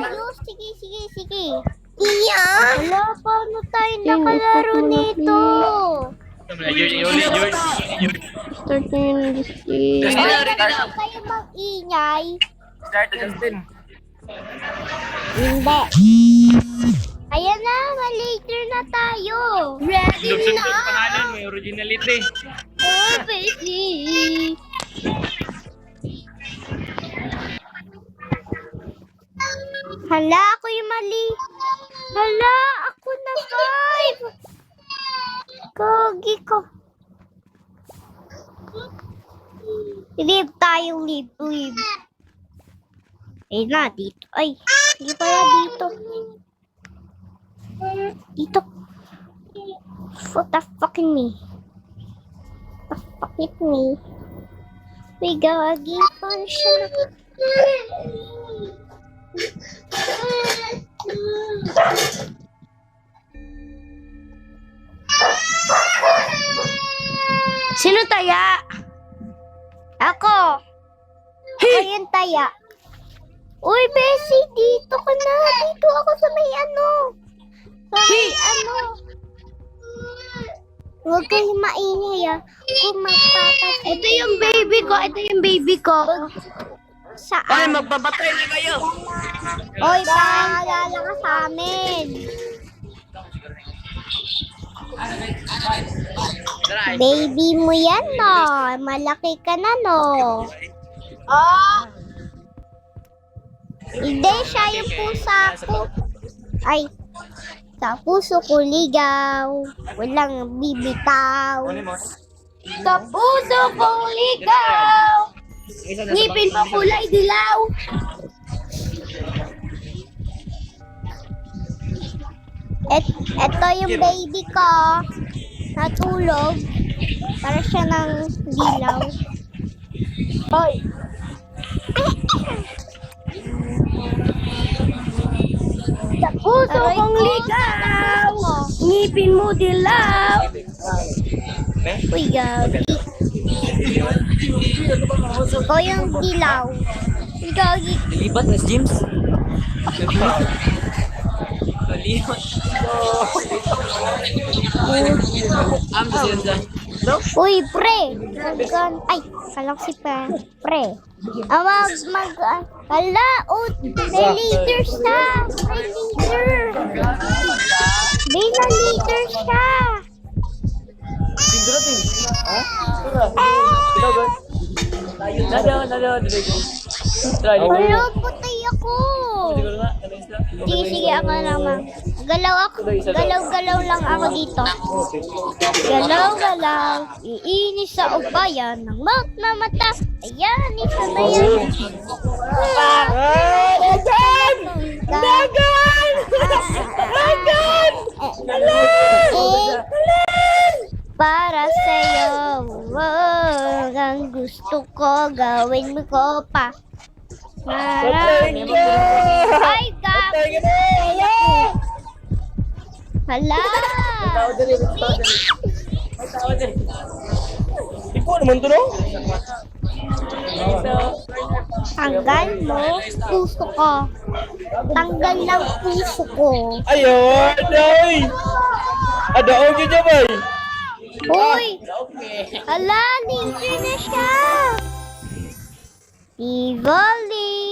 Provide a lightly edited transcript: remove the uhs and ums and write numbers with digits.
tayo. Sige. Iya. Wala, paano tayo nakalaro nito? Start na yun, Justin. Wala kayo mag-ingay. Start to Justin. Hindi. Ayan na, later na tayo. Ready Lubsog na. yung pangalan, may originality. Oh, baby. Hala, ako yung mali. Hala, ako na 5. Gogi ko. Live tayo, live. Eh na, dito. Ay, hindi pala dito. Dito. What the fucking me? The fuck it me? We gagi pa siya. Sino taya? Ako. Ayun taya. Uy, Bessie, dito ka na. Dito ako sa may ano. Sa may ano. Huwag kayo maingay ah. Kung magpapasin. Ito yung baby ko. Saan? Ay, magpapatay na kayo! Oy, paalala ka sa amin. Baby mo yan, no? Malaki ka na, no? Hindi, siya yung pusa ko. Ay, sa puso ko ligaw. Walang bibitaw. Sa puso kong ligaw. Ngipin mo kulay dilaw. Ito yung baby ko. Natulog. Para siya ng dilaw. Hoy. Sa puso kong ligaw. Ngipin mo dilaw. Uy, gagi. Ikaw yung dilaw. Gagi. Libat na James. Libat. Uy, pre. Ay, kalang si pre. Hala, may leaders na. May leader. May na-leader siya. Hala, putay ako. Sige, ako naman. Galaw lang ako dito. Galaw. Iinis sa ubayan ng na mata. Ayan, isa na yan. Dagan! Para sa'yo, ang gusto ko, gawin mo ko pa. Marami. Ay, gabi. Hala. Ipo naman to, no? Tanggal mo, puso ko. Tanggal lang puso ko. Ayun, ay! Adaog yun niya, bay! Uy! Hala, libre na siya! Tivoli!